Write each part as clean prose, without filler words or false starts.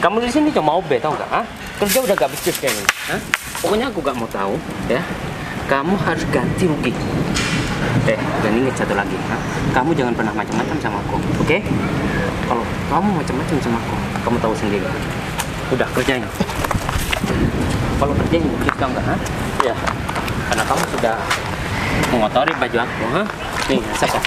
Kamu di sini cuma OB tau nggak? Kerja udah gak becus kayak gini. Pokoknya aku gak mau tahu ya. Kamu harus ganti rugi. Dan ingat satu lagi, kamu jangan pernah macam-macam sama aku, oke? Kalau kamu macam-macam sama aku, kamu tahu sendiri. Udah kerjain. Kalau kerjain kita enggak, Ya, karena kamu sudah mengotori baju aku, Nih, siapa?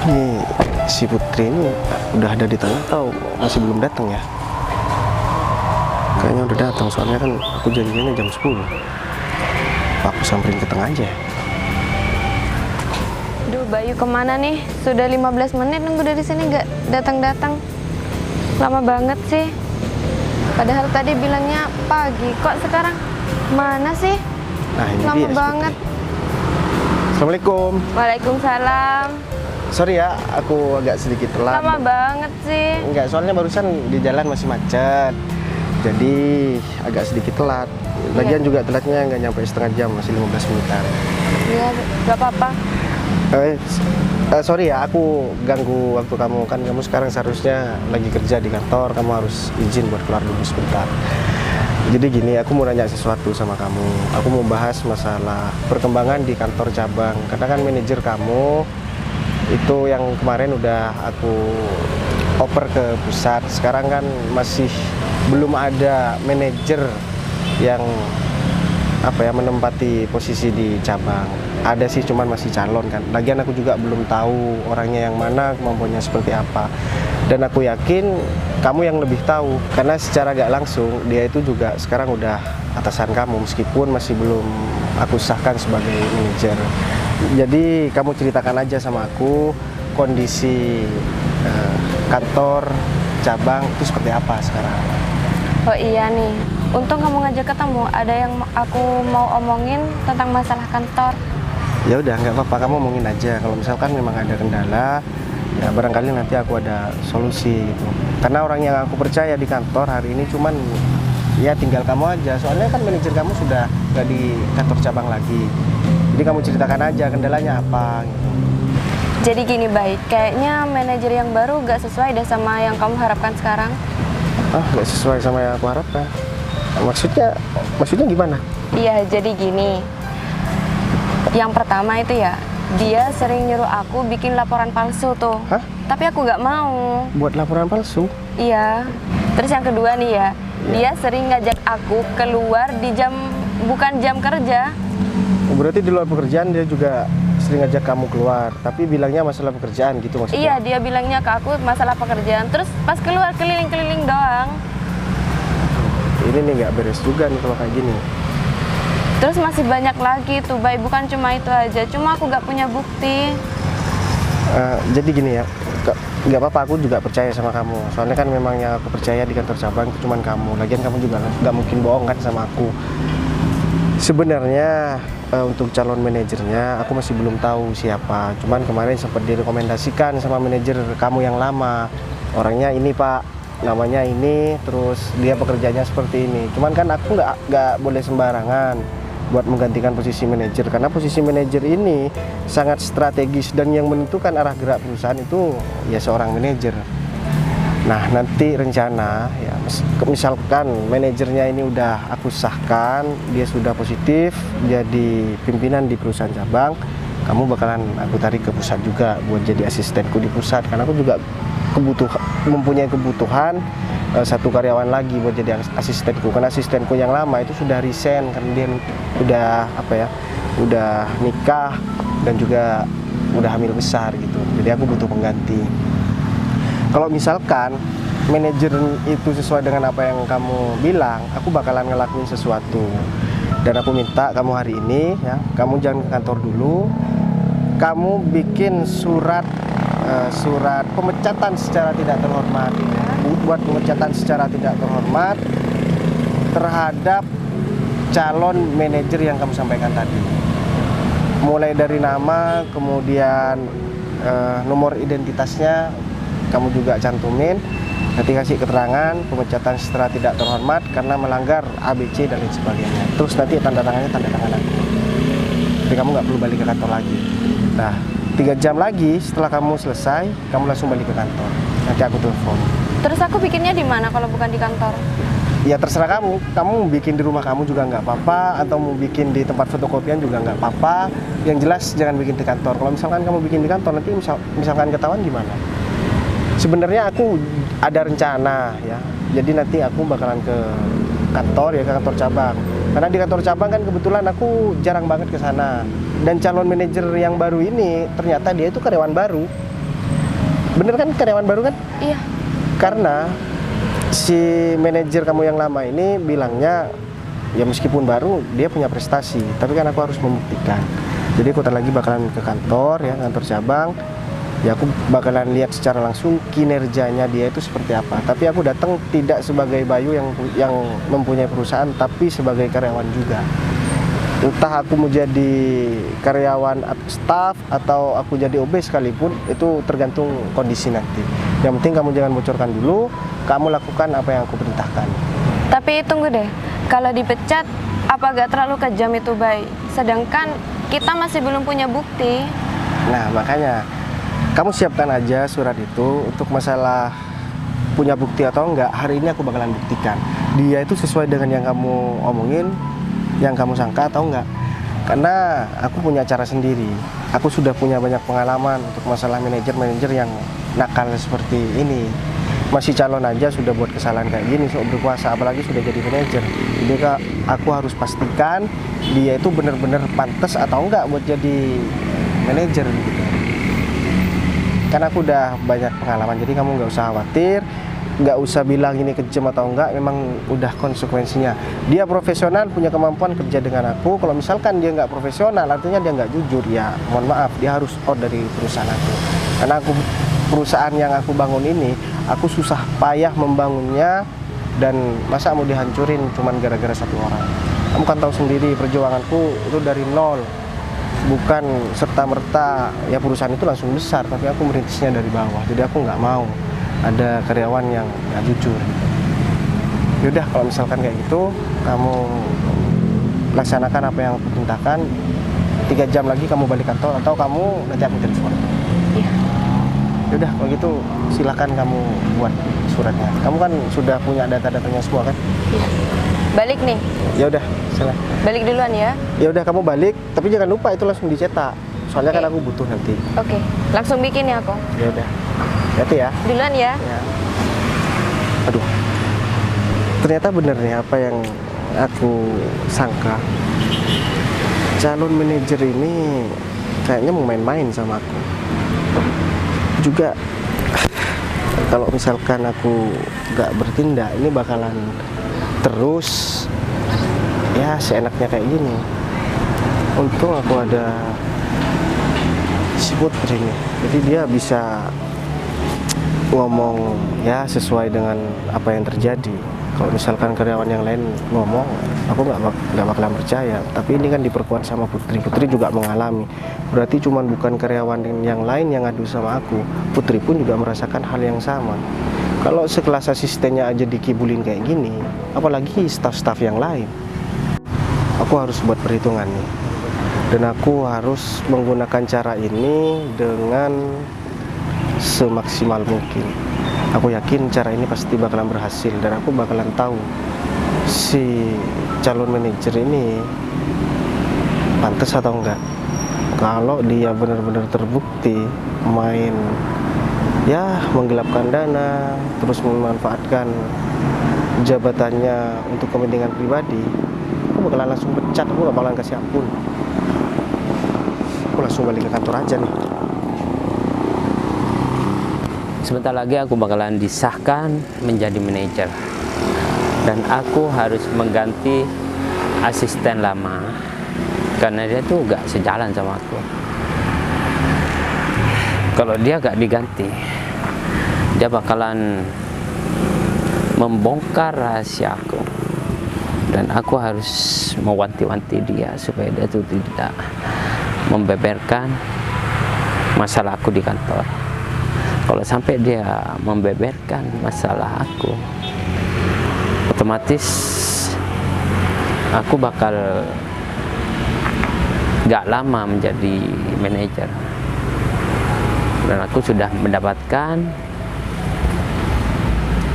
Ini si Putri ini udah ada di tengah atau masih belum datang ya? Kayaknya udah datang, soalnya kan aku janjinya jam 10. Aku samperin ke tengah aja. Duh, Bayu kemana nih? Sudah 15 menit nunggu dari sini nggak datang-datang. Lama banget sih. Padahal tadi bilangnya pagi, kok sekarang mana sih? Nah, ini Lama dia, si banget. Putri. Assalamualaikum. Waalaikumsalam. Sorry ya, aku agak sedikit telat. Lama banget sih. Enggak, soalnya barusan di jalan masih macet. Jadi agak sedikit telat. Lagian juga telatnya nggak nyampe setengah jam, masih 15 menitan. Iya, nggak apa-apa. Sorry ya, aku ganggu waktu kamu. Kan kamu sekarang seharusnya lagi kerja di kantor, kamu harus izin buat keluar dulu sebentar. Jadi gini, aku mau nanya sesuatu sama kamu. Aku mau bahas masalah perkembangan di kantor cabang. Karena kan manajer kamu itu yang kemarin udah aku oper ke pusat. Sekarang kan masih belum ada manajer yang menempati posisi di cabang. Ada sih, cuman masih calon kan. Lagian aku juga belum tahu orangnya yang mana, kemampuannya seperti apa. Dan aku yakin kamu yang lebih tahu, karena secara gak langsung dia itu juga sekarang udah atasan kamu, meskipun masih belum aku sahkan sebagai manajer. Jadi kamu ceritakan aja sama aku kondisi kantor cabang itu seperti apa sekarang. Oh iya nih, untung kamu ngajak ketemu. Ada yang aku mau omongin tentang masalah kantor. Ya udah, nggak apa-apa, kamu omongin aja. Kalau misalkan memang ada kendala, ya barangkali nanti aku ada solusi gitu. Karena orang yang aku percaya di kantor hari ini cuman ya tinggal kamu aja. Soalnya kan manajer kamu sudah nggak di kantor cabang lagi. Jadi kamu ceritakan aja kendalanya apa gitu. Jadi gini, baik, kayaknya manajer yang baru gak sesuai deh sama yang kamu harapkan sekarang. Nggak sesuai sama yang aku harapkan. Maksudnya gimana? Iya, jadi gini. Yang pertama itu ya, dia sering nyuruh aku bikin laporan palsu tuh. Hah? Tapi aku gak mau. Buat laporan palsu? Iya. Terus yang kedua nih ya, dia sering ngajak aku keluar di bukan jam kerja. Berarti di luar pekerjaan dia juga sering ngajak kamu keluar, tapi bilangnya masalah pekerjaan gitu maksudnya? Iya, dia bilangnya ke aku masalah pekerjaan. Terus pas keluar keliling-keliling doang. Ini nih nggak beres juga nih kalau kayak gini. Terus masih banyak lagi tuh, Bay. Bukan cuma itu aja, cuma aku gak punya bukti. Jadi gini ya, nggak apa-apa, aku juga percaya sama kamu. Soalnya kan memang yang aku percaya di kantor cabang itu cuma kamu. Lagian kamu juga nggak mungkin bohong kan sama aku. Sebenarnya untuk calon manajernya aku masih belum tahu siapa. Cuman kemarin sempat direkomendasikan sama manajer kamu yang lama. Orangnya ini Pak, namanya ini, terus dia pekerjaannya seperti ini. Cuman kan aku nggak boleh sembarangan buat menggantikan posisi manajer, karena posisi manajer ini sangat strategis dan yang menentukan arah gerak perusahaan itu ya seorang manajer. Nah, nanti rencana ya misalkan manajernya ini udah aku sahkan, dia sudah positif jadi pimpinan di perusahaan cabang, kamu bakalan aku tarik ke pusat juga buat jadi asistenku di pusat, karena aku juga mempunyai kebutuhan satu karyawan lagi buat jadi asistenku, karena asistenku yang lama itu sudah resign karena dia udah nikah dan juga udah hamil besar gitu. Jadi aku butuh pengganti. Kalau misalkan manajer itu sesuai dengan apa yang kamu bilang, aku bakalan ngelakuin sesuatu. Dan aku minta kamu hari ini ya, kamu jangan ke kantor dulu. kamu bikin surat pemecatan secara tidak terhormat, buat pemecatan secara tidak terhormat terhadap calon manajer yang kamu sampaikan tadi. Mulai dari nama, kemudian nomor identitasnya kamu juga cantumin, nanti kasih keterangan pemecatan secara tidak terhormat karena melanggar ABC dan lain sebagainya. Terus nanti tanda tangannya tanda tangan aku. Jadi kamu nggak perlu balik ke kantor lagi. Nah, 3 jam lagi setelah kamu selesai, kamu langsung balik ke kantor. Nanti aku telepon. Terus aku bikinnya di mana kalau bukan di kantor? Ya terserah kamu. Kamu mau bikin di rumah kamu juga nggak apa-apa, atau mau bikin di tempat fotokopian juga nggak apa-apa. Yang jelas jangan bikin di kantor. Kalau misalkan kamu bikin di kantor, nanti misalkan ketahuan gimana? Sebenarnya aku ada rencana ya. Jadi nanti aku bakalan ke kantor ya, ke kantor cabang. Karena di kantor cabang kan kebetulan aku jarang banget ke sana. Dan calon manajer yang baru ini ternyata dia itu karyawan baru. Bener kan karyawan baru kan? Iya. Karena si manajer kamu yang lama ini bilangnya ya meskipun baru dia punya prestasi, tapi kan aku harus membuktikan. Jadi aku lagi bakalan ke kantor ya, kantor cabang. Ya aku bakalan lihat secara langsung kinerjanya dia itu seperti apa. Tapi aku datang tidak sebagai Bayu yang mempunyai perusahaan, tapi sebagai karyawan juga. Entah aku mau jadi karyawan staff atau aku jadi OB sekalipun, itu tergantung kondisi nanti. Yang penting kamu jangan bocorkan dulu, kamu lakukan apa yang aku perintahkan. Tapi tunggu deh, kalau dipecat apa gak terlalu kejam itu, Bay? Sedangkan kita masih belum punya bukti. Nah makanya kamu siapkan aja surat itu. Untuk masalah punya bukti atau enggak, hari ini aku bakalan buktikan dia itu sesuai dengan yang kamu omongin, yang kamu sangka atau enggak. Karena aku punya cara sendiri. Aku sudah punya banyak pengalaman untuk masalah manajer-manajer yang nakal seperti ini. Masih calon aja sudah buat kesalahan kayak gini, so berkuasa, apalagi sudah jadi manajer. Jadi aku harus pastikan dia itu benar-benar pantas atau enggak buat jadi manajer gitu. Karena aku udah banyak pengalaman, jadi kamu nggak usah khawatir, nggak usah bilang ini kejam atau enggak, memang udah konsekuensinya. Dia profesional, punya kemampuan kerja dengan aku. Kalau misalkan dia nggak profesional, artinya dia nggak jujur, ya mohon maaf, dia harus out dari perusahaan aku. Karena perusahaan yang aku bangun ini, aku susah payah membangunnya, dan masa mau dihancurin cuman gara-gara satu orang. Kamu kan tahu sendiri perjuanganku itu dari nol. Bukan serta-merta ya perusahaan itu langsung besar, tapi aku merintisnya dari bawah. Jadi aku nggak mau ada karyawan yang nggak jujur gitu. Yaudah kalau misalkan kayak gitu, kamu laksanakan apa yang aku perintahkan. 3 jam lagi kamu balik kantor, atau kamu nanti aku telepon. Iya. Yaudah kalau gitu silakan kamu buat suratnya. Kamu kan sudah punya data-datanya semua kan? Iya. Balik nih. Ya udah, silakan. Balik duluan ya. Ya udah kamu balik, tapi jangan lupa itu langsung dicetak. Soalnya kan aku butuh nanti. Oke. Langsung bikin ya aku. Ya udah. Hati ya. Duluan ya. Ya. Aduh. Ternyata bener nih apa yang aku sangka. Calon manajer ini kayaknya mau main-main sama aku. Juga kalau misalkan aku nggak bertindak, ini bakalan terus ya seenaknya kayak gini. Untung aku ada si Putri nih, jadi dia bisa ngomong ya sesuai dengan apa yang terjadi. Kalau misalkan karyawan yang lain ngomong, aku nggak bakalan percaya. Tapi ini kan diperkuat sama Putri. Putri juga mengalami. Berarti cuman bukan karyawan yang lain yang ngadu sama aku, Putri pun juga merasakan hal yang sama. Kalau sekelas asistennya aja dikibulin kayak gini, apalagi staf-staf yang lain. Aku harus buat perhitungan nih. Dan aku harus menggunakan cara ini dengan semaksimal mungkin. Aku yakin cara ini pasti bakalan berhasil, dan aku bakalan tahu si calon manajer ini pantas atau enggak. Kalau dia benar-benar terbukti main ya menggelapkan dana, terus memanfaatkan jabatannya untuk kepentingan pribadi, aku bakalan langsung pecat, aku gak bakalan kasih ampun. Aku langsung balik ke kantor aja nih. Sebentar lagi aku bakalan disahkan menjadi manajer, dan aku harus mengganti asisten lama karena dia tuh gak sejalan sama aku. Kalau dia gak diganti, dia bakalan membongkar rahasia aku, dan aku harus mewanti-wanti dia supaya dia tuh tidak membeberkan masalah aku di kantor. Kalau sampai dia membeberkan masalah aku, otomatis aku bakal gak lama menjadi manajer, dan aku sudah mendapatkan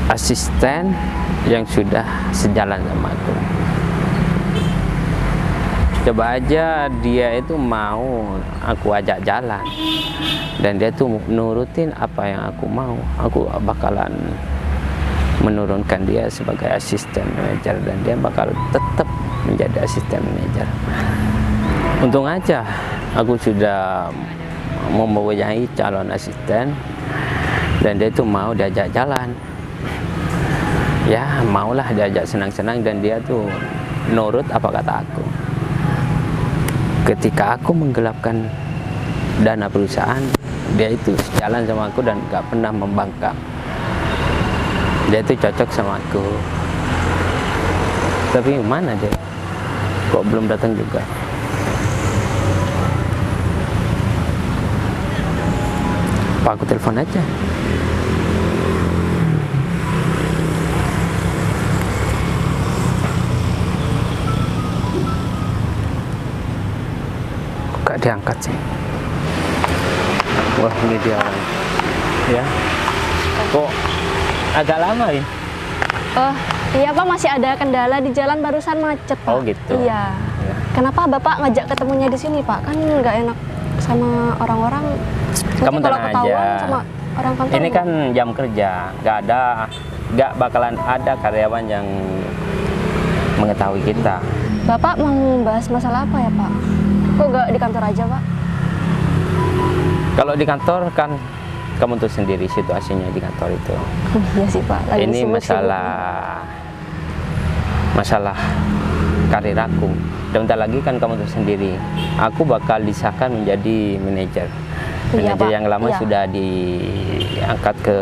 asisten yang sudah sejalan sama aku. Coba aja dia itu mau aku ajak jalan dan dia tuh nurutin apa yang aku mau, aku bakalan menurunkan dia sebagai asisten manajer dan dia bakal tetap menjadi asisten manajer. Untung aja aku sudah mempunyai calon asisten dan dia tuh mau diajak jalan. Ya maulah diajak senang-senang dan dia tuh nurut apa kata aku. Ketika aku menggelapkan dana perusahaan, dia itu sejalan sama aku dan gak pernah membangkang. Dia itu cocok sama aku. Tapi mana dia? Kok belum datang juga? Apa aku telepon aja? Kok gak diangkat sih? Wah, ini dia orang. Ya. Kok agak lama ya? Oh, iya Pak, masih ada kendala di jalan, barusan macet Pak. Oh gitu. Iya. Ya. Kenapa Bapak ngajak ketemunya di sini Pak? Kan nggak enak sama orang-orang. Kamu Nanti kalau tenang ketahuan aja. sama orang kantor. Ini kan jam kerja, gak bakalan ada karyawan yang mengetahui kita. Bapak mau bahas masalah apa ya Pak? Kok nggak di kantor aja Pak? Kalau di kantor kan kamu tuh sendiri situasinya di kantor itu. Iya sih Pak. Lagi Ini sibuk-sibuk. masalah karir aku. Dan bentar lagi kan kamu tuh sendiri. Aku bakal disahkan menjadi manajer. Iya, Manajer Pak. yang lama Iya. sudah diangkat ke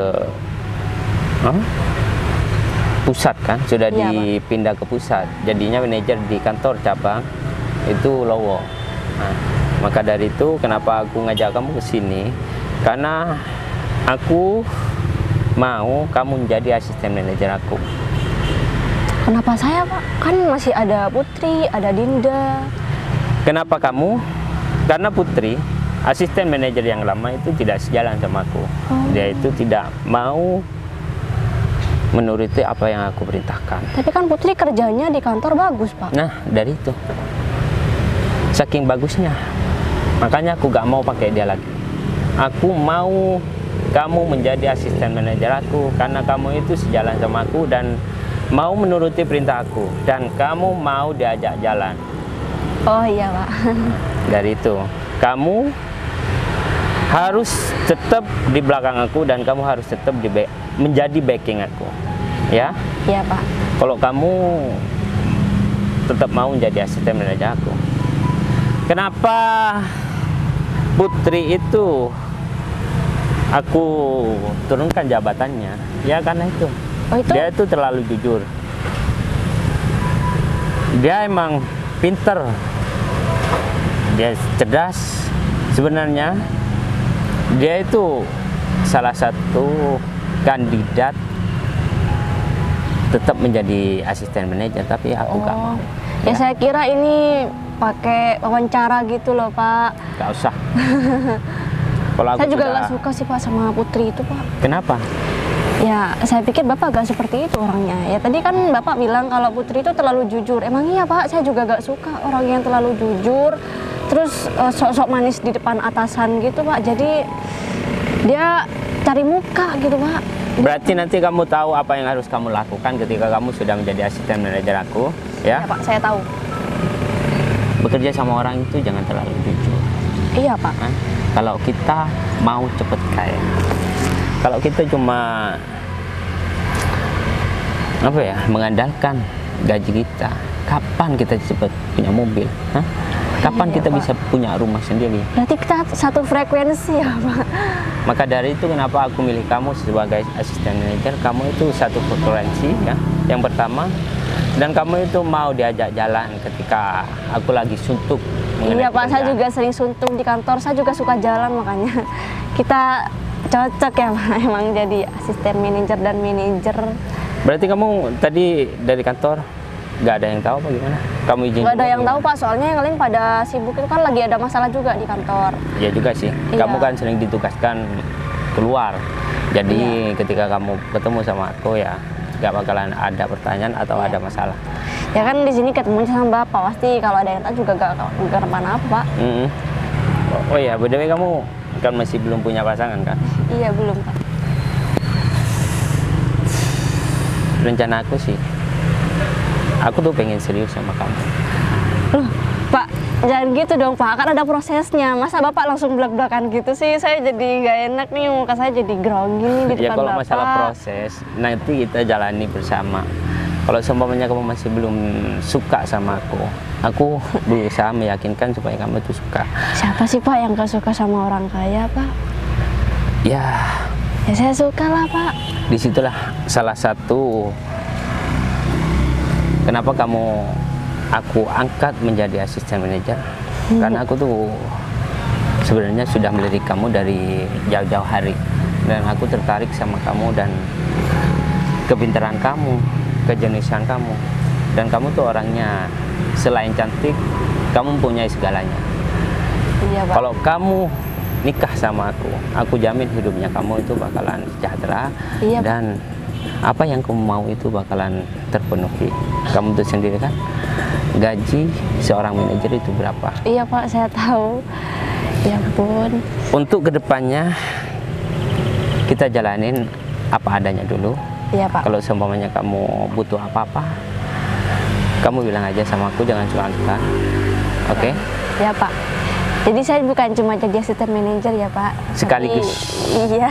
pusat kan, sudah Iya, Pak. dipindah ke pusat. Jadinya manajer di kantor cabang itu Lowo. Nah, maka dari itu kenapa aku ngajak kamu ke sini? Karena aku mau kamu menjadi asisten manajer aku. Kenapa saya Pak? Kan masih ada Putri, ada Dinda. Kenapa kamu? Karena Putri, asisten manajer yang lama itu tidak sejalan sama aku. Oh. Dia itu tidak mau menuruti apa yang aku perintahkan. Tapi kan Putri kerjanya di kantor bagus Pak. Nah, dari itu. Saking bagusnya. Makanya aku gak mau pakai dia lagi. Aku mau kamu menjadi asisten manajer aku karena kamu itu sejalan sama aku dan mau menuruti perintah aku dan kamu mau diajak jalan. Oh iya Pak. Dari itu, kamu harus tetap di belakang aku dan kamu harus tetap menjadi backing aku. Ya? Iya Pak. Kalau kamu tetap mau menjadi asisten manajer aku. Kenapa Putri itu aku turunkan jabatannya? Ya karena itu. Oh itu? Dia itu terlalu jujur. Dia emang pinter. Dia cerdas. Sebenarnya dia itu salah satu kandidat tetap menjadi asisten manajer, tapi aku gak mau. Ya saya kira ini pakai wawancara gitu loh Pak. Gak usah. Kalau aku Saya juga sudah- gak suka sih Pak sama Putri itu Pak. Kenapa? Ya saya pikir Bapak gak seperti itu orangnya. Ya tadi kan Bapak bilang kalau Putri itu terlalu jujur. Emang iya Pak, saya juga gak suka orang yang terlalu jujur. Terus sok-sok manis di depan atasan gitu Pak. Jadi dia cari muka gitu Pak. Berarti nanti kamu tahu apa yang harus kamu lakukan ketika kamu sudah menjadi asisten manajer aku, ya? Ya Pak, saya tahu. Bekerja sama orang itu jangan terlalu jujur. Iya Pak. Hah? Kalau kita mau cepet kaya, kalau kita cuma mengandalkan gaji kita, kapan kita cepet punya mobil? Hah? Kapan Iya, kita Pak. bisa punya rumah sendiri? Berarti kita satu frekuensi ya Pak? Maka dari itu kenapa aku milih kamu sebagai asisten manajer. Kamu itu satu frekuensi ya, yang pertama. Dan kamu itu mau diajak jalan ketika aku lagi suntuk mengenai Iya Pak, saya pekerjaan. juga sering suntuk di kantor, saya juga suka jalan, makanya kita cocok ya Pak, emang jadi asisten manajer dan manajer. Berarti kamu tadi dari kantor nggak ada yang tahu apa gimana? Kamu izin? Nggak ada dulu yang apa tahu Pak, soalnya yang lain pada sibuk, itu kan lagi ada masalah juga di kantor. gimana? Ya juga sih. Iya. Kamu kan sering ditugaskan keluar. Jadi ketika kamu ketemu sama aku ya nggak bakalan ada pertanyaan atau Iya. ada masalah. Ya kan di sini ketemu sama Bapak, pasti kalau ada yang tahu juga gak kenapa-napa Pak. Mm-mm. Oh iya, by the way kamu kan masih belum punya pasangan kan? Iya belum Pak. Rencana aku sih, aku tuh pengen serius sama kamu. Loh Pak, jangan gitu dong Pak, kan ada prosesnya. Masa Bapak langsung belak-belakan gitu sih? Saya jadi gak enak nih, muka saya jadi grogi nih di Ya depan kalau Bapak. masalah proses, nanti kita jalani bersama. Kalau seumpamanya kamu masih belum suka sama aku berusaha meyakinkan supaya kamu tuh suka. Siapa sih Pak yang gak suka sama orang kaya Pak? Ya, Ya saya suka lah Pak. disitulah salah satu kenapa aku angkat menjadi asisten manajer. Karena aku tuh sebenarnya sudah melirik kamu dari jauh-jauh hari, dan aku tertarik sama kamu dan kepintaran kamu, kejeniusan kamu, dan kamu tuh orangnya selain cantik, kamu mempunyai segalanya. Iya Pak. Kalau kamu nikah sama aku jamin hidupnya kamu itu bakalan sejahtera. Iya, Pak. Dan apa yang kamu mau itu bakalan terpenuhi. Kamu tuh sendiri kan, gaji seorang manajer itu berapa? Iya Pak, saya tahu. Ya ampun. Untuk kedepannya kita jalanin apa adanya dulu. Iya Pak. Kalau seumpamanya kamu butuh apa-apa, kamu bilang aja sama aku, jangan sungkan. Oke? Ya Pak. Jadi saya bukan cuma jadi asisten manajer ya Pak. Sekaligus. Tapi, iya.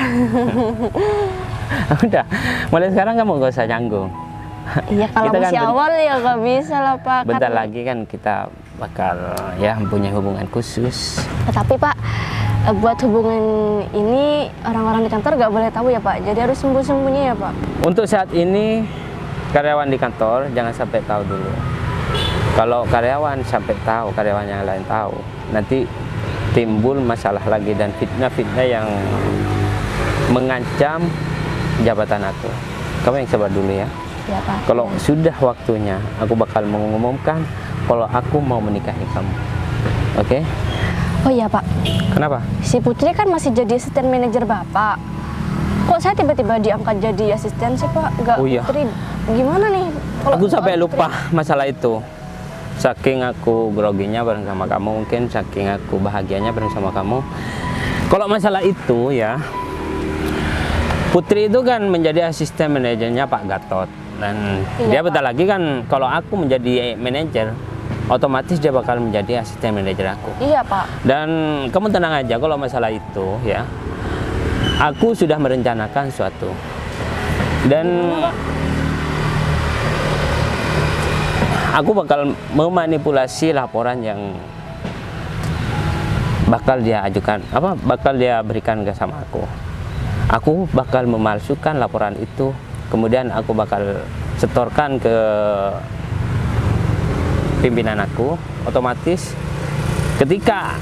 Udah, mulai sekarang kamu gak usah canggung. Iya kalau Kita kan masih awal ya nggak bisa lah Pak. Bentar Kan- lagi kan kita bakal ya mempunyai hubungan khusus. Tapi Pak, buat hubungan ini orang-orang di kantor nggak boleh tahu ya Pak. Jadi harus sembunyi-sembunyi ya Pak. Untuk saat ini karyawan di kantor jangan sampai tahu dulu. Kalau karyawan sampai tahu, karyawan yang lain tahu, nanti timbul masalah lagi dan fitnah-fitnah yang mengancam jabatan aku. Kamu yang sabar dulu ya. Ya Pak. Kalau sudah waktunya, aku bakal mengumumkan kalau aku mau menikahi kamu. Oke? Oh iya Pak, Kenapa? si Putri kan masih jadi asisten manajer Bapak. Kok saya tiba-tiba diangkat jadi asisten sih Pak? Nggak Oh iya. Putri, gimana nih? Kalau Aku sampai soal lupa masalah itu. Saking aku groginya bareng sama kamu, mungkin saking aku bahagianya bareng sama kamu. Kalau masalah itu ya, Putri itu kan menjadi asisten manajernya Pak Gatot. Dan Iya, dia Pak. bentar lagi kan kalau aku menjadi manajer, otomatis dia bakal menjadi asisten manajer aku. Iya Pak. Dan kamu tenang aja kalau masalah itu ya. Aku sudah merencanakan suatu. Dan aku bakal memanipulasi laporan yang bakal dia ajukan, bakal dia berikan ke sama aku. Aku bakal memalsukan laporan itu, kemudian aku bakal setorkan ke pimpinan aku. Otomatis ketika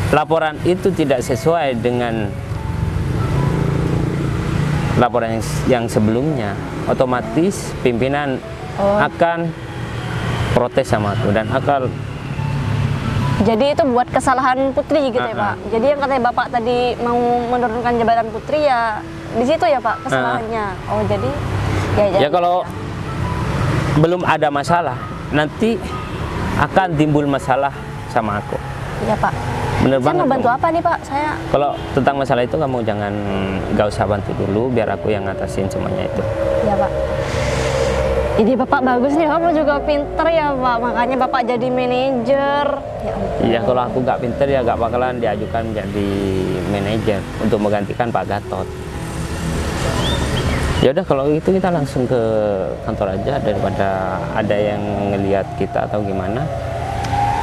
laporan itu tidak sesuai dengan laporan yang sebelumnya, otomatis pimpinan akan protes sama aku dan akan Jadi itu buat kesalahan Putri gitu ya Pak. Jadi yang katanya Bapak tadi mau menurunkan jabatan Putri ya di situ ya Pak kesalahannya. Oh jadi ya kalau belum ada masalah, nanti akan timbul masalah sama aku. Iya Pak. Bener Saya banget. mau bantu kamu. apa nih Pak? Saya Kalau tentang masalah itu kamu gak usah bantu dulu, biar aku yang ngatasin semuanya itu. ya Pak. Ini Bapak bagus nih, Bapak juga pinter ya Pak. Makanya Bapak jadi manajer. Ya ampun. Iya, kalau aku gak pinter ya gak bakalan diajukan menjadi manajer untuk menggantikan Pak Gatot. Ya udah kalau gitu kita langsung ke kantor aja daripada ada yang ngelihat kita atau gimana.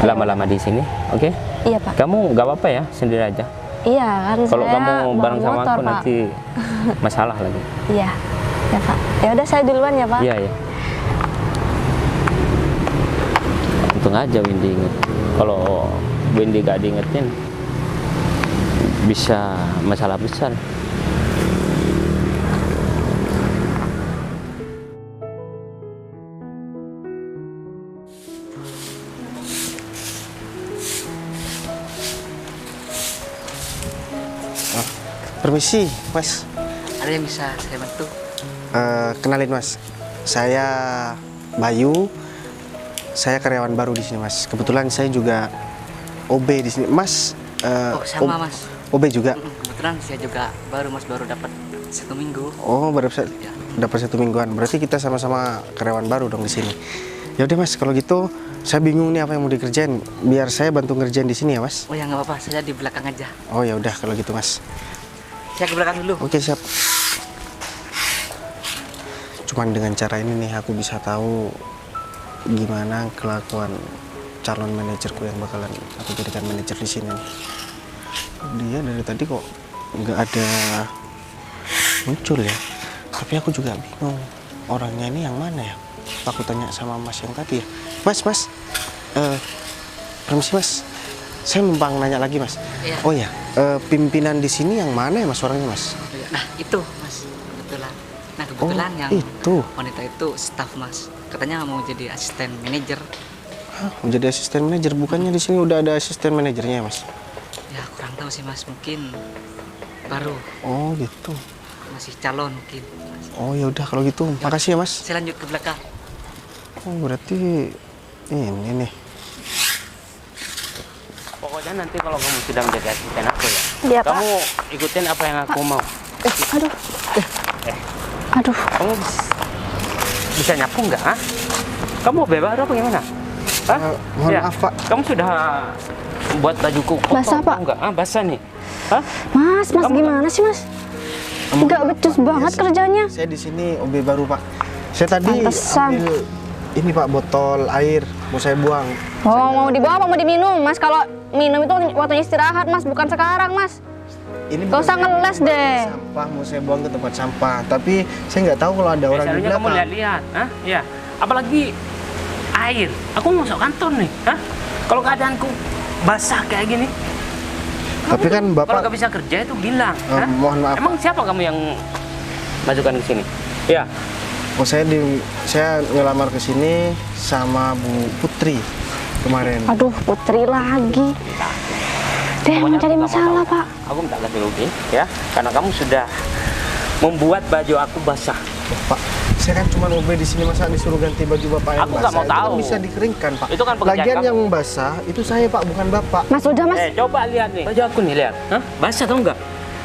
lama-lama di sini, oke? Iya Pak. Kamu nggak apa-apa ya, sendiri aja. Iya kan Kalau saya kamu bawa bareng sama motor, aku Pak. nanti masalah lagi. Iya, ya Pak. Ya udah saya duluan ya Pak. Iya ya. Untung aja Windy inget. Kalau Windy gak diingetin, bisa masalah besar. Permisi, Mas. Ada yang bisa saya bantu? Kenalin Mas, saya Bayu. Saya karyawan baru di sini Mas. Kebetulan saya juga OB di sini, Mas. Oh sama Mas. OB juga. Kebetulan saya juga baru dapat 1 minggu. Oh, baru Ya. dapat 1 mingguan. Berarti kita sama-sama karyawan baru dong di sini. Ya udah Mas, kalau gitu saya bingung nih apa yang mau dikerjain. Biar saya bantu ngerjain di sini ya Mas. Oh ya nggak apa-apa, saya di belakang aja. Oh ya udah kalau gitu Mas. Saya ke belakang dulu. Oke siap. Cuman dengan cara ini nih aku bisa tahu gimana kelakuan calon manajerku yang bakalan aku jadikan manajer di sini. Dia dari tadi kok nggak ada muncul ya. Tapi aku juga bingung orangnya ini yang mana ya. Aku tanya sama Mas yang tadi ya. Mas, permisi Mas. Saya numpang nanya lagi Mas. Iya. Oh ya, pimpinan di sini yang mana ya Mas orangnya Mas? Nah itu Mas, kebetulan. Nah kebetulan yang itu. wanita itu staff Mas. Katanya mau jadi asisten manajer. Hah, mau jadi asisten manajer? Bukannya di sini udah ada asisten manajernya ya Mas? Ya kurang tahu sih Mas, mungkin baru Oh gitu. masih calon mungkin. Mas. Oh ya udah kalau gitu, makasih ya Mas. Saya lanjut ke belakang. Oh berarti ini nih. Pokoknya nanti kalau kamu sudah menjadi asisten aku ya, Iya, Pak. kamu ikutin apa yang aku mau. Aduh. Aduh. Kamu bisa nyapu nggak? Ah? Kamu baru apa gimana? Hah? Mohon maaf, Pak. Kamu sudah buat bajuku kotor Basah, Pak. atau enggak? Ah, basah nih. Hah? Mas Kamu- gimana sih Mas? Nggak becus banget kerjanya. Saya di sini OB baru Pak. Saya tadi Pantesan. ambil ini Pak, botol air mau saya buang. Oh mau dibawa apa mau diminum Mas? Kalau minum itu waktunya istirahat Mas, bukan sekarang Mas. Ini Gak usah bukan saya ngeles buang ke deh. Sampah mau saya buang ke tempat sampah. Tapi saya nggak tahu kalau ada orang di Biasanya kamu belakang. lihat-lihat, ah, ya. Apalagi air. Aku mau masuk kantor nih, hah? Kalau keadaanku basah kayak gini, Tapi kan kalau Bapak, nggak bisa kerja itu bilang. Hah? mohon maaf, Emang siapa kamu yang masukkan ke sini? Ya. oh, saya ngelamar ke sini sama Bu Putri kemarin. Aduh Putri lagi. Dia Pokoknya mau cari aku nggak mau masalah tahu. Pak. Aku minta ganti rugi, ya. Karena kamu sudah membuat baju aku basah. Pak, saya kan cuma OB di sini, masa disuruh ganti baju Bapak yang Aku basah? nggak mau Itu kan tahu. bisa dikeringkan Pak. Itu kan pekerjaan Lagian kamu. yang basah itu saya Pak, bukan Bapak. Mas udah Mas. Coba lihat nih. Baju aku nih, lihat. Hah? Basah atau enggak?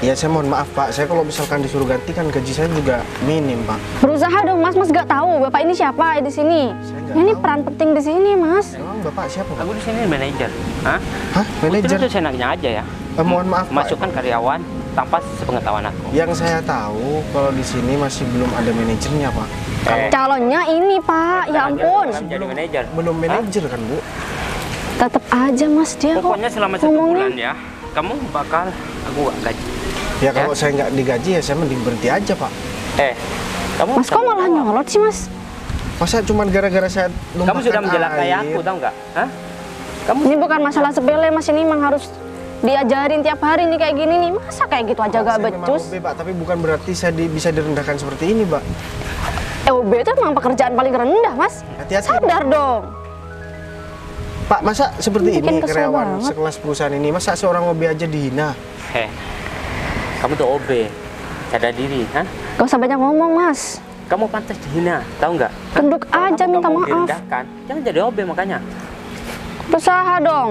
Ya saya mohon maaf Pak, saya kalau misalkan disuruh ganti kan gaji saya juga minim Pak. Berusaha dong Mas, Mas gak tahu Bapak ini siapa di sini. Saya nggak Ini tahu. peran penting di sini Mas. Emang Bapak siapa Pak? Aku di sini manajer. Hah? Hah? Manajer? Itu senangnya aja ya. Mohon maaf Pak. Masukkan karyawan tanpa sepengetahuan aku. Yang saya tahu kalau di sini masih belum ada manajernya Pak. Calonnya ini Pak, ya ampun. Jadi manajer. Belum manajer kan Bu? Tetap aja Mas dia kok Pokoknya selama 1 ngomongnya. bulan ya, kamu bakal aku gak gaji. Ya kalau saya nggak digaji ya saya mending berhenti aja Pak. Kamu Mas kok malah nyolot sih Mas? Masa cuma gara-gara saya Kamu numpahkan sudah menjelakai air? aku, tahu nggak? Hah? Kamu Ini bukan masalah sepele Mas, ini memang harus diajarin tiap hari nih kayak gini nih. Masa kayak gitu aja gak Saya memang becus? OB Pak, tapi bukan berarti saya bisa direndahkan seperti ini Pak. OB itu emang pekerjaan paling rendah Mas. Hati-hati. Sadar dong. Pak, masa seperti Bikin ini kesel karyawan banget. sekelas perusahaan ini? Masa seorang OB aja dihina? kamu tuh OB, sadar diri, hah? Gak usah banyak ngomong Mas. Kamu pantas dihina, tahu nggak? Hah? Tunduk Kalau aja, kamu minta nggak mau maaf. direndahkan, jangan jadi OB makanya. Berusaha dong.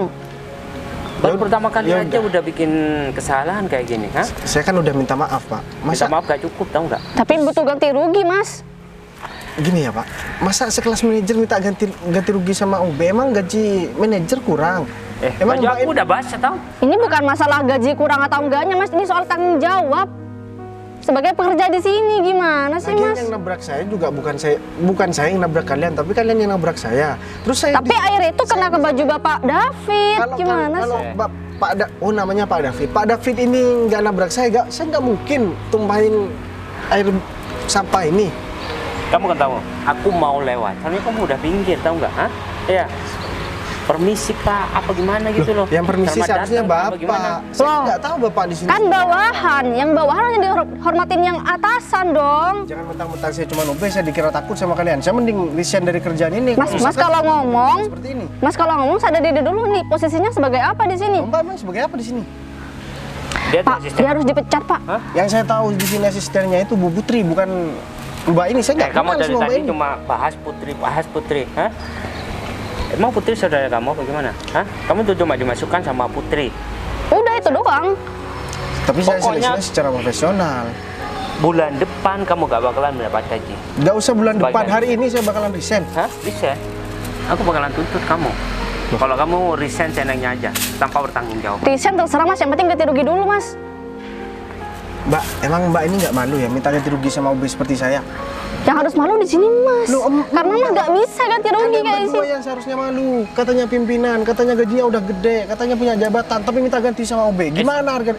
Baru pertama kali ya aja udah bikin kesalahan kayak gini, hah? Saya kan udah minta maaf Pak. Minta Masa maaf gak cukup, tahu nggak? Tapi butuh ganti rugi Mas. gini ya Pak? Masa sekelas manajer minta ganti rugi sama OB? Emang gaji manajer kurang? Emang baju Mbak aku udah basah, tahu? Ini bukan masalah gaji kurang atau enggaknya Mas, ini soal tanggung jawab. sebagai pekerja di sini. Gimana sih, Lagian Mas? yang nabrak saya juga bukan saya yang nabrak kalian, tapi kalian yang nabrak saya. Terus saya Tapi air itu kena ke baju Bapak David. Gimana kalau sih? namanya Pak David. Pak David ini nggak nabrak saya nggak mungkin tumpahin air sampah ini. Kamu kan tahu, aku mau lewat. Soalnya kamu udah pinggir, tahu nggak? Hah? Iya. Permisi Pak, apa gimana gitu loh? Yang permisi Selamat seharusnya datang, apa gimana? Bapak. Saya Loh, nggak tahu Bapak di sini. Kan bawahan, yang bawahan hanya dihormatin yang atasan dong. Jangan mentang-mentang saya cuma OB, saya dikira takut sama kalian. Saya mending resign dari kerjaan ini. Mas Misalkan kalau ngomong, seperti ini. Mas kalau ngomong sadar diri dulu nih, posisinya sebagai apa di sini? Mbak emang sebagai apa di sini? Dia tuh Pak, asisten. dia harus dipecat, Pak. Hah? Yang saya tahu di sini asistennya itu Bu Putri, bukan Mbak ini. Saya nggak Kamu kenal dari sama Mbak tadi ini. cuma bahas Putri, hah? Emang Putri saudara kamu apa gimana? Hah? Kamu tuh cuma dimasukkan sama Putri. Udah itu doang. Tapi saya Pokoknya- seleksinya secara profesional. Bulan depan kamu gak bakalan mendapat gaji. Nggak usah bulan depan, Sebagian. hari ini saya bakalan resign. Hah? Bisa? Aku bakalan tuntut kamu. Kalau kamu resign seenaknya aja, tanpa bertanggung jawab. Resign terserah, Mas, yang penting ganti rugi dulu, Mas. Mbak, emang Mbak ini nggak malu ya minta ganti rugi sama OB seperti saya? Yang harus malu di sini, Mas. Loh, Karena Mas nggak bisa ganti rugi Kalian kayak di berdua sini. yang seharusnya malu. Katanya pimpinan, katanya gajinya udah gede, katanya punya jabatan, tapi minta ganti sama OB. Gimana harga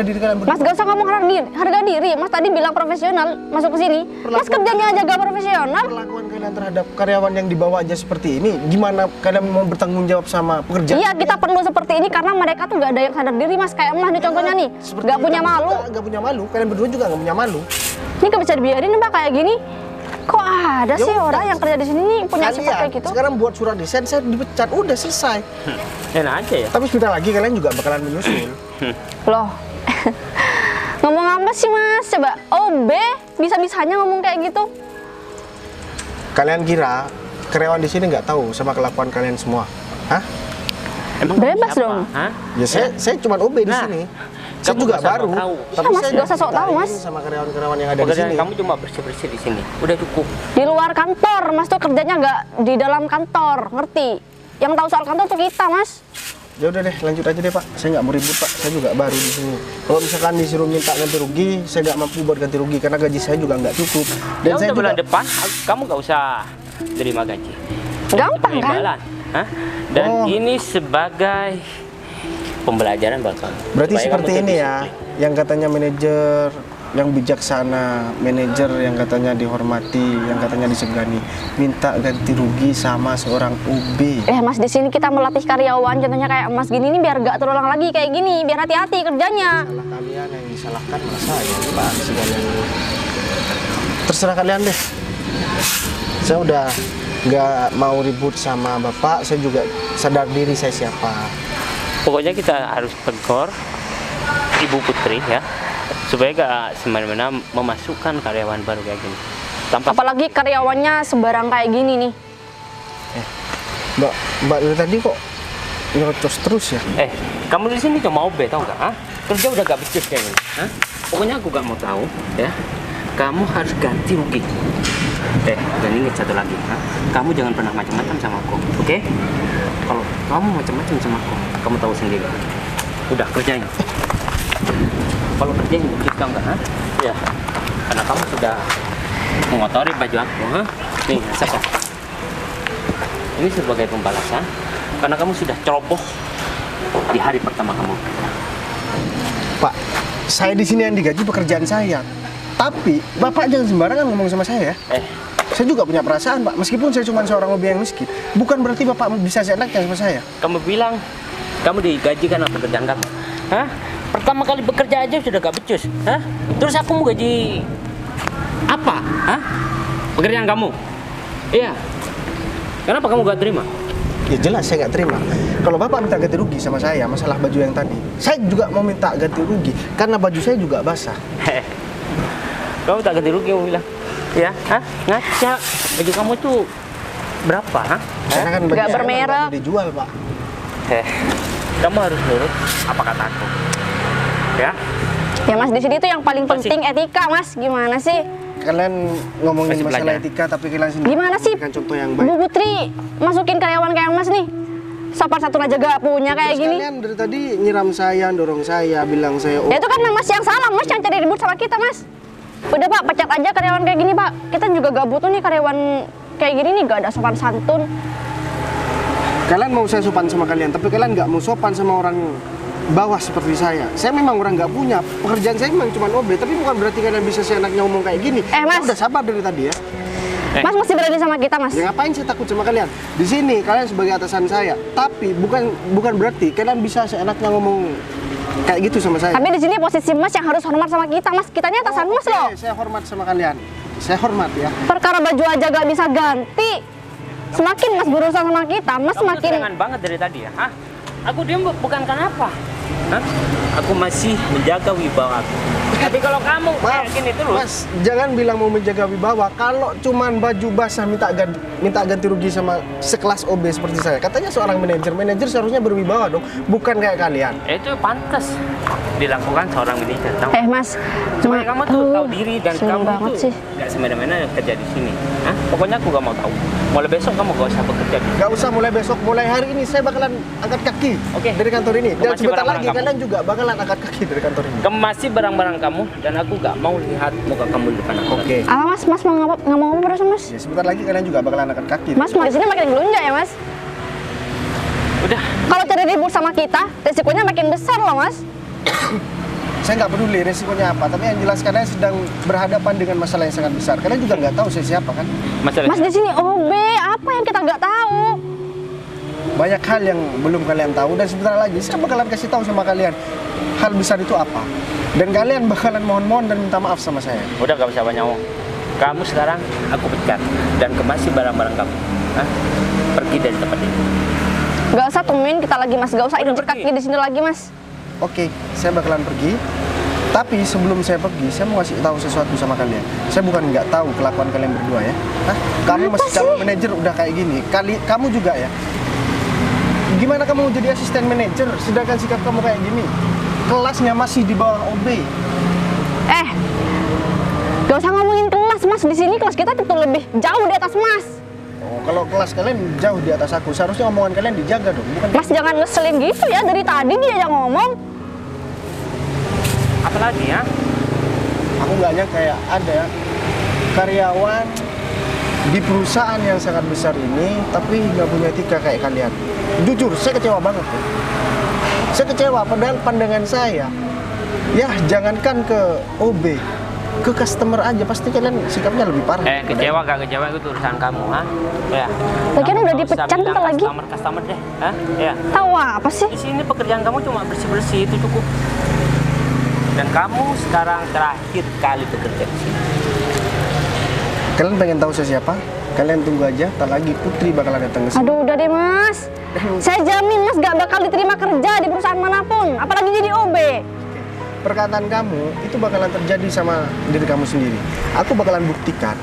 diri kalian berdua? Mas gak usah ngomong harga diri. Mas tadi bilang profesional masuk ke sini. Mas kerjanya aja gak profesional. Perlakuan kalian terhadap karyawan yang dibawa aja seperti ini, gimana kalian mau bertanggung jawab sama pekerjaan? Iya, kita perlu seperti ini karena mereka tuh gak ada yang sadar diri, Mas. Kayak Mas nih contohnya nih, Seperti gak punya kamu malu. juga nggak punya malu. Kalian berdua juga nggak punya malu. Ini gak bisa dibiarin, Mbak, kayak gini. Kok ada Ya sih udah. orang yang kerja di sini nih punya sifat Kalian kayak gitu? sekarang buat surat desain, saya dipecat, udah selesai. Enak aja ya. Tapi sebentar lagi kalian juga bakalan menyusul. Loh, ngomong apa sih, Mas? Coba, OB bisa-bisanya ngomong kayak gitu. Kalian kira karyawan di sini nggak tahu sama kelakuan kalian semua? Hah? Emang Bebas siapa? dong. Hah? Ya saya cuma OB di Nah, sini. Saya kamu juga nggak usah baru. sok tahu. Tapi Iya, Mas, saya nggak usah sok tahu, diceritain Mas. sama karyawan-karyawan yang ada di Pekerjaan sini. kamu cuma bersih-bersih di sini. Udah cukup. Di luar kantor, Mas tuh kerjanya nggak di dalam kantor, ngerti? Yang tahu soal kantor tuh kita, Mas. Ya udah deh, lanjut aja deh Pak. Saya nggak mau ribut Pak. Saya juga baru di sini. Kalau misalkan disuruh minta ganti rugi, saya nggak mampu buat ganti rugi karena gaji saya juga nggak cukup. Dan Ya saya udah bulan juga depan kamu gak usah terima gaji. Gampang kan? Imbalan. Hah? Dan Oh. ini sebagai pembelajaran buat kamu. berarti Supaya seperti kamu ini ya, terdisiplin. yang katanya manajer yang bijaksana, manajer yang katanya dihormati, yang katanya disegani, minta ganti rugi sama seorang UB. Mas, di sini kita melatih karyawan, contohnya kayak Mas gini nih biar gak terulang lagi kayak gini, biar hati-hati kerjanya. Salah kalian yang disalahkan malah saya Pak sekalian. Terserah kalian deh. Saya udah nggak mau ribut sama Bapak, saya juga sadar diri saya siapa. Pokoknya kita harus tegur Ibu Putri ya, supaya gak semena-mena memasukkan karyawan baru kayak gini. Tanpa Apalagi karyawannya sembarang kayak gini nih. Mbak dari tadi kok nyerocos terus ya? kamu di sini cuma OB tau gak? Hah? Kerja udah gak becus kayak gini. Hah? Pokoknya aku gak mau tahu ya. Kamu harus ganti rugi. Dan ingat satu lagi, ha? Kamu jangan pernah macam-macam sama aku, oke? Kalau kamu macam-macam sama aku, kamu tahu sendiri. Udah kerjain. Kalau kerjain begitu tau nggak? Ya, karena kamu sudah mengotori baju aku, ha? Nih, siapa? Ini sebagai pembalasan, karena kamu sudah ceroboh di hari pertama kamu. Pak, saya di sini yang digaji pekerjaan saya. Tapi Bapak jangan sembarangan ngomong sama saya ya. Saya juga punya perasaan Pak, meskipun saya cuma seorang OB yang miskin. Bukan berarti Bapak bisa seenaknya sama saya. Kamu bilang kamu digaji karena pekerjaan kamu. Hah? Pertama kali bekerja aja sudah gak becus. Hah? Terus aku mau gaji apa? Hah? Pekerjaan kamu? Iya. Kenapa kamu gak terima? Ya jelas saya nggak terima. Kalau Bapak minta ganti rugi sama saya masalah baju yang tadi, saya juga mau minta ganti rugi karena baju saya juga basah. Kamu tak ganti rugi, kamu bilang. Ya, hah? Ngaca. Baju kamu tuh berapa, hah? Karena kan baju Nggak saya bermerek. nggak boleh dijual Pak. Kamu harus nurut apa kataku. Ya? Ya Mas, di sini tuh yang paling Pasti. penting etika, Mas. Gimana sih? Kalian ngomongin Masih masalah belajar. etika tapi kalian sendiri Gimana sih? memberikan contoh yang baik. Bu Putri masukin karyawan kayak Mas nih. Sopan satu aja gak punya kayak Terus gini. kalian dari tadi nyiram saya, dorong saya, bilang saya Ya itu kan Mas yang salah, Mas yang cari ribut sama kita, Mas. Udah Pak, pecat aja karyawan kayak gini Pak. Kita juga gak butuh nih karyawan kayak gini nih, gak ada sopan santun. Kalian mau saya sopan sama kalian, tapi kalian nggak mau sopan sama orang bawah seperti saya. Saya memang orang nggak punya, pekerjaan saya memang cuma OB, tapi bukan berarti kalian bisa seenaknya ngomong kayak gini. Mas. Saya udah sabar dari tadi ya. Mas masih berani sama kita Mas? Ya ngapain saya takut sama kalian? Di sini kalian sebagai atasan saya, tapi bukan berarti kalian bisa seenaknya ngomong kayak gitu sama saya. Tapi di sini posisi Mas yang harus hormat sama kita Mas. Kitanya atasan Mas loh. Saya hormat sama kalian. Saya hormat ya. Perkara baju aja gak bisa ganti. Semakin Mas berusaha sama kita, Mas Kamu semakin... serangan banget dari tadi ya. Hah? Aku diam bukan kenapa. Hah? Aku masih menjaga wibawa aku. Tapi kalau kamu kayak gini terus, Mas, jangan bilang mau menjaga wibawa kalau cuman baju basah minta ganti rugi sama sekelas OB seperti saya. Katanya seorang manajer seharusnya berwibawa dong, bukan kayak kalian. itu pantas dilakukan seorang manajer. Tahu? Mas, Supaya kamu tuh tahu diri dan seneng kamu banget tuh sih. gak semena-mena kerja di sini. Hah? Pokoknya aku gak mau tahu. Mulai besok kamu gak usah bekerja di sini. Gak usah mulai besok, mulai hari ini saya bakalan angkat kaki Oke. dari kantor ini. Dan Kemasi sebentar barang-barang lagi kamu. kalian juga bakalan angkat kaki dari kantor ini. Kemasi barang-barang kamu dan aku gak mau lihat muka kamu di depan aku. Oke. Apa Mas? Mas mau ngapa? Nggak mau apa barusan Mas? Ya, sebentar lagi kalian juga bakalan angkat kaki. Mas mau di sini makin gelunjak ya Mas? Udah. Kalau cari ribut sama kita, resikonya makin besar loh Mas. Saya nggak peduli resikonya apa, tapi yang jelas kalian sedang berhadapan dengan masalah yang sangat besar. Kalian juga nggak tahu saya siapa kan? Masalah Mas di sini OB, apa yang kita nggak tahu? Banyak hal yang belum kalian tahu dan sebentar lagi saya bakalan kasih tahu sama kalian hal besar itu apa. Dan kalian bakalan mohon-mohon dan minta maaf sama saya. Udah gak usah banyak ngomong. Kamu sekarang aku pecat dan kemasi barang-barang kamu. Hah? Pergi dari tempat ini. Gak usah tungguin kita lagi Mas, gak usah Udah injek pergi. kaki di sini lagi Mas. Oke, saya bakalan pergi. Tapi sebelum saya pergi, saya mau kasih tahu sesuatu sama kalian. Saya bukan nggak tahu kelakuan kalian berdua ya. Hah? Kamu masih calon manajer udah kayak gini. Kamu juga ya. Gimana kamu mau jadi asisten manajer sedangkan sikap kamu kayak gini? Kelasnya masih di bawah OB. Gak usah ngomongin kelas Mas, di sini kelas kita tentu lebih jauh di atas Mas. Oh, kalau kelas kalian jauh di atas aku, seharusnya omongan kalian dijaga dong, bukan? Mas jangan ngeselin gitu ya, dari tadi dia yang ngomong. Apalagi ya? Aku nggak nyangka ya ada karyawan di perusahaan yang sangat besar ini tapi nggak punya etika kayak kalian. Jujur, saya kecewa banget. Saya kecewa, padahal pandangan saya, ya jangankan ke OB, ke customer aja pasti kalian sikapnya lebih parah. Kecewa gak kecewa itu urusan kamu, ha? Ya. Lagian Kamu udah gak usah dipecat bilang bentar lagi. Customer deh, ha? Ya. Tahu apa sih? Di sini pekerjaan kamu cuma bersih-bersih itu cukup. Dan kamu sekarang terakhir kali bekerja di sini. Kalian pengen tahu saya siapa? Kalian tunggu aja, tak lagi Putri bakalan datang ke sini. Aduh udah deh Mas, saya jamin Mas gak bakal diterima kerja di perusahaan manapun, apalagi jadi OB. Perkataan kamu itu bakalan terjadi sama diri kamu sendiri. Aku bakalan buktikan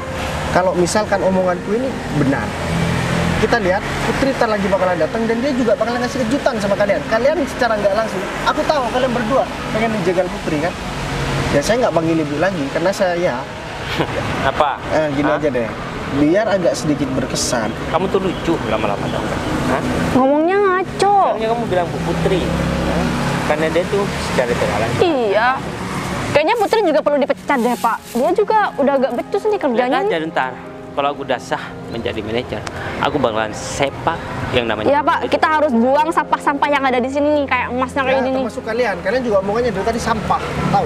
kalau misalkan omonganku ini benar. Kita lihat Putri tar lagi bakalan datang dan dia juga bakalan ngasih kejutan sama kalian. Kalian secara nggak langsung, aku tahu kalian berdua pengen menjaga Putri kan. Ya saya nggak panggil ibu lagi karena saya Apa? gini Hah? aja deh. Biar agak sedikit berkesan. Kamu tuh lucu lama-lama tau gak? Hah? Ngomongnya ngaco. Soalnya kamu bilang Bu Putri. Hah? Karena dia tuh secara terhalang. Iya. Kayaknya Putri juga perlu dipecat deh Pak. Dia juga udah agak becus nih kerjanya. Lihat aja ntar. Kalau aku udah sah menjadi manajer, aku bakalan sepak yang namanya. Iya Pak, kita harus buang sampah-sampah yang ada di sini nih, kayak emasnya kayak Ya, gini. termasuk kalian. Kalian juga omongannya dari tadi sampah. Tahu?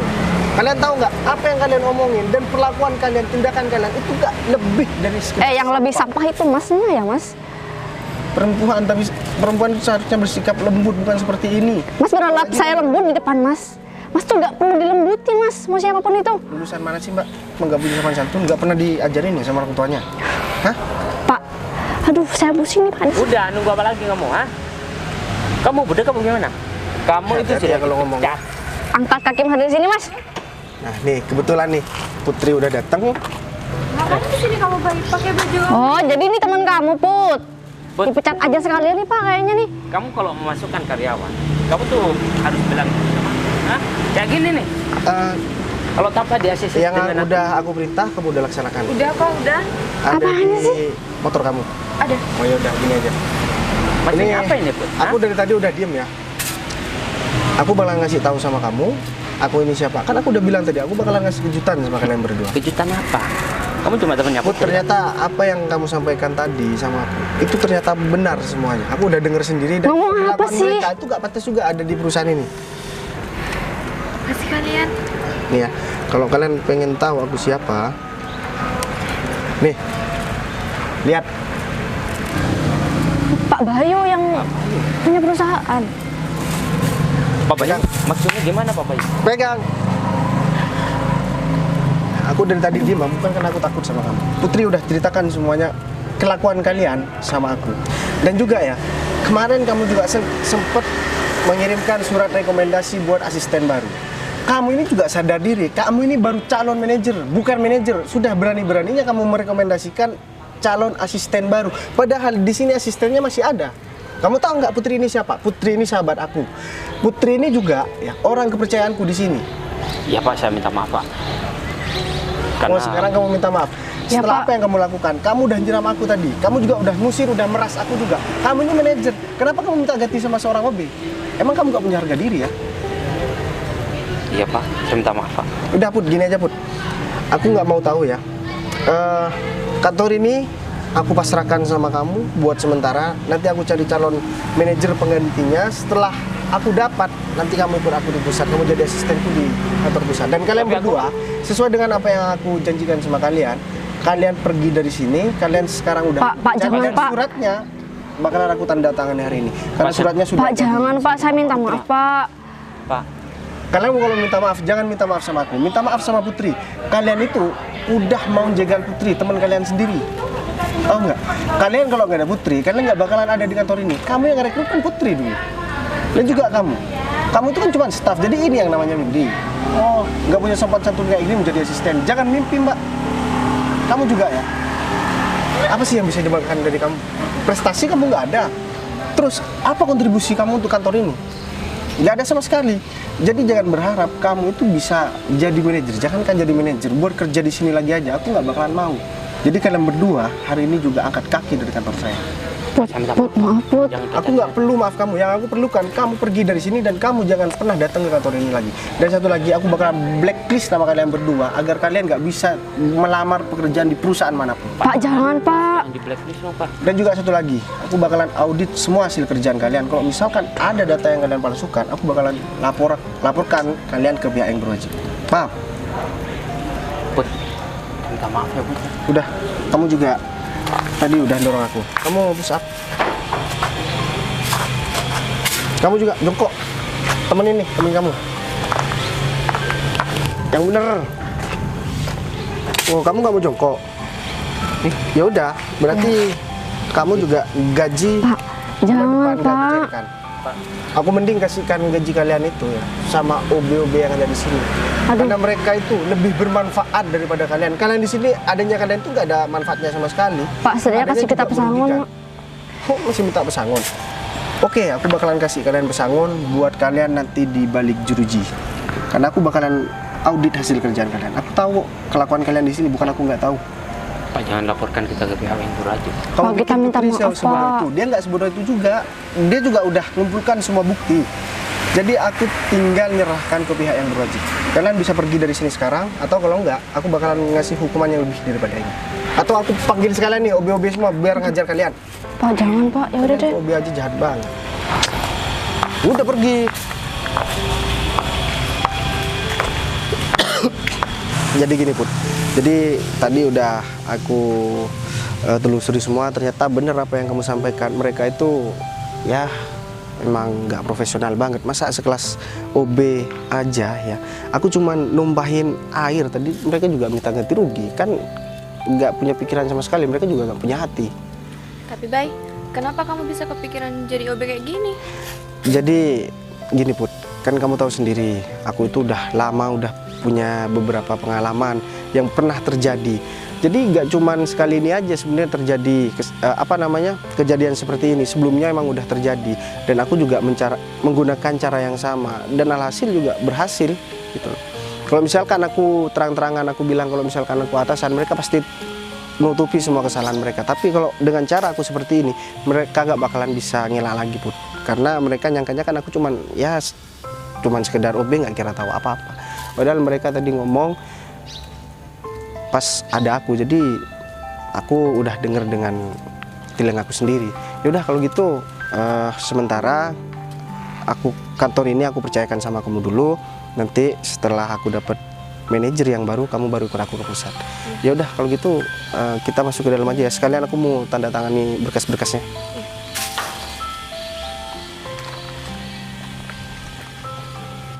Kalian tahu nggak apa yang kalian omongin dan perlakuan kalian, tindakan kalian itu nggak lebih dari sekedar Yang lebih sampah itu Masnya ya Mas. perempuan, tapi perempuan itu seharusnya bersikap lembut, bukan seperti ini. Mas berharap saya lembut di depan Mas. Mas tuh nggak perlu dilembuti Mas, mau siapapun itu. Lulusan mana sih Mbak? Nggak punya sopan santun, nggak pernah diajarin ya sama orang tuanya? Hah? Pak, aduh saya pusing nih Pak. Udah, nunggu apa lagi kamu, ha? Kamu budek kamu gimana? Kamu itu Hati-hati sudah ya kalau ngomong. dipecat. Angkat kaki Mas dari sini Mas. Nah nih, kebetulan nih Putri udah datang. Ngapain di sini kamu pakai baju? Oh, jadi ini teman kamu Put. Put. Dipecat aja sekalian nih Pak kayaknya nih. Kamu kalau memasukkan karyawan, kamu tuh harus bilang sama, hah? Kayak gini nih. Kalau tanpa di ACC Yang dengan aku. udah aku perintah, kamu udah laksanakan. Udah kok, udah. Ada Apaan di sih? motor kamu. Ada. Oh ya udah, gini aja. Maksudnya apa ini, Put? Aku dari tadi udah diem ya. Aku bakal ngasih tahu sama kamu aku ini siapa? Kan aku udah bilang tadi, aku bakalan ngasih kejutan sama kalian berdua. Kejutan apa? Kamu cuma temennya Put, Putri. ternyata apa yang kamu sampaikan tadi sama aku itu ternyata benar semuanya. Aku udah denger sendiri dan Ngomong apa kelakuan sih? mereka itu gak pantas juga ada di perusahaan ini. Kasih kalian. Nih ya, kalau kalian pengen tahu aku siapa, nih, lihat. Pak Bayu yang punya perusahaan. Pak Bayu, maksudnya gimana Pak Bayu? Pegang. Aku dari tadi diam, bukan karena aku takut sama kamu. Putri udah ceritakan semuanya kelakuan kalian sama aku. Dan juga ya, kemarin kamu juga sempet mengirimkan surat rekomendasi buat asisten baru. Kamu ini juga sadar diri, kamu ini baru calon manajer, bukan manajer. Sudah berani-beraninya kamu merekomendasikan calon asisten baru. Padahal di sini asistennya masih ada. Kamu tahu nggak Putri ini siapa? Putri ini sahabat aku. Putri ini juga ya orang kepercayaanku di sini. Iya Pak, saya minta maaf Pak. Oh, sekarang kamu minta maaf. Ya, Setelah Pak. apa yang kamu lakukan? Kamu udah nyiram aku tadi. Kamu juga udah musir, udah meras aku juga. Kamu ini manajer. Kenapa kamu minta ganti sama seorang OB? Emang kamu gak punya harga diri ya? Iya Pak, saya minta maaf Pak. Udah Put, gini aja Put. Aku nggak mau tahu ya. Kantor ini aku pasrahkan sama kamu buat sementara. Nanti aku cari calon manajer penggantinya. Setelah aku dapat, nanti kamu ikut aku di pusat. Kamu jadi asistenku di kantor pusat. Dan kalian Tapi aku- berdua, sesuai dengan apa yang aku janjikan sama kalian, kalian pergi dari sini. Kalian sekarang udah Pak, jangan, dan Pak. suratnya bakalan aku tanda tangani hari ini. Karena Pak, suratnya sudah Pak, ada. jangan Pak, saya minta maaf Pak. Pak, Kalian kalau minta maaf, jangan minta maaf sama aku. Minta maaf sama Putri. Kalian itu udah mau jagal Putri, teman kalian sendiri. Oh enggak? Kalian kalau nggak ada Putri, kalian nggak bakalan ada di kantor ini. Kamu yang ngerekrut kan Putri dulu. Dan juga kamu. Kamu itu kan cuma staff, jadi ini yang namanya mimpi. Oh, nggak punya sopan santun kayak gini menjadi asisten. Jangan mimpi, Mbak. Kamu juga ya. Apa sih yang bisa dibanggakan dari kamu? Prestasi kamu nggak ada. Terus, apa kontribusi kamu untuk kantor ini? Nggak ada sama sekali. Jadi jangan berharap kamu itu bisa jadi manajer. Jangan kan jadi manajer, buat kerja di sini lagi aja. Aku nggak bakalan mau. Jadi kalian berdua hari ini juga angkat kaki dari kantor saya. Put, saya minta Put, maaf Put. Jangan Aku nggak perlu maaf kamu. Yang aku perlukan kamu pergi dari sini dan kamu jangan pernah datang ke kantor ini lagi. Dan satu lagi, aku bakalan blacklist nama kalian berdua agar kalian nggak bisa melamar pekerjaan di perusahaan manapun. Pak, jangan Pak. yang di blacklist dong Pak. Dan juga satu lagi, aku bakalan audit semua hasil kerjaan kalian. Kalau misalkan ada data yang kalian palsukan, aku bakalan laporkan kalian ke pihak yang berwajib. Paham? Put, minta maaf ya Put. Udah, kamu juga tadi udah dorong aku. Kamu push up. Kamu juga jongkok. Temenin nih, temen kamu. Yang bener. Oh, kamu nggak mau jongkok? Ya udah, berarti kamu juga gaji Pak, jangan bulan depan nggak Pak. dicarikan. Aku mending kasihkan gaji kalian itu ya sama OB-OB yang ada di sini. Aduh. Karena mereka itu lebih bermanfaat daripada kalian. Kalian di sini adanya kalian tuh nggak ada manfaatnya sama sekali. Pak, setidaknya Adanya kasih kita juga pesangon. merugikan. Kok masih minta pesangon? Oke, aku bakalan kasih kalian pesangon buat kalian nanti di balik jeruji. Karena aku bakalan audit hasil kerjaan kalian. Aku tahu kelakuan kalian di sini, bukan aku nggak tahu. Pak, jangan laporkan kita ke pihak yang berwajib. Kamu Pak, kita pikir minta Putri maaf, sebodoh Pak. itu? Dia nggak sebodoh itu juga. Dia juga udah mengumpulkan semua bukti. Jadi aku tinggal nyerahkan ke pihak yang berwajib. Kalian bisa pergi dari sini sekarang, atau kalau enggak, aku bakalan ngasih hukuman yang lebih daripada ini. Atau aku panggil sekalian nih OB-OB semua biar ngajar kalian. Pak, jangan Pak. Ya udah deh. OB aja jahat banget. Udah pergi. Jadi gini Put. Jadi tadi udah aku telusuri semua, ternyata bener apa yang kamu sampaikan. Mereka itu ya memang nggak profesional banget. Masa sekelas OB aja ya. Aku cuman numpahin air tadi, mereka juga minta ganti rugi. Kan nggak punya pikiran sama sekali, mereka juga nggak punya hati. Tapi Bay, kenapa kamu bisa kepikiran jadi OB kayak gini? Jadi gini Put, kan kamu tahu sendiri, aku itu udah lama udah punya beberapa pengalaman yang pernah terjadi. Jadi nggak cuman sekali ini aja sebenarnya terjadi kejadian seperti ini. Sebelumnya emang udah terjadi dan aku juga menggunakan cara yang sama dan alhasil juga berhasil gitu. Kalau misalkan aku terang-terangan aku bilang kalau misalkan aku atasan, mereka pasti menutupi semua kesalahan mereka. Tapi kalau dengan cara aku seperti ini, mereka nggak bakalan bisa ngelak lagi Put. Karena mereka nyangkanya kan aku cuman ya cuman sekedar OB, nggak kira tahu apa-apa. Padahal mereka tadi ngomong pas ada aku, jadi aku udah dengar dengan telingaku sendiri. Yaudah kalau gitu sementara aku kantor ini aku percayakan sama kamu dulu. Nanti setelah aku dapat manajer yang baru, kamu baru ikut aku ke pusat. Ya udah kalau gitu kita masuk ke dalam aja ya. Sekalian aku mau tanda tangani berkas-berkasnya.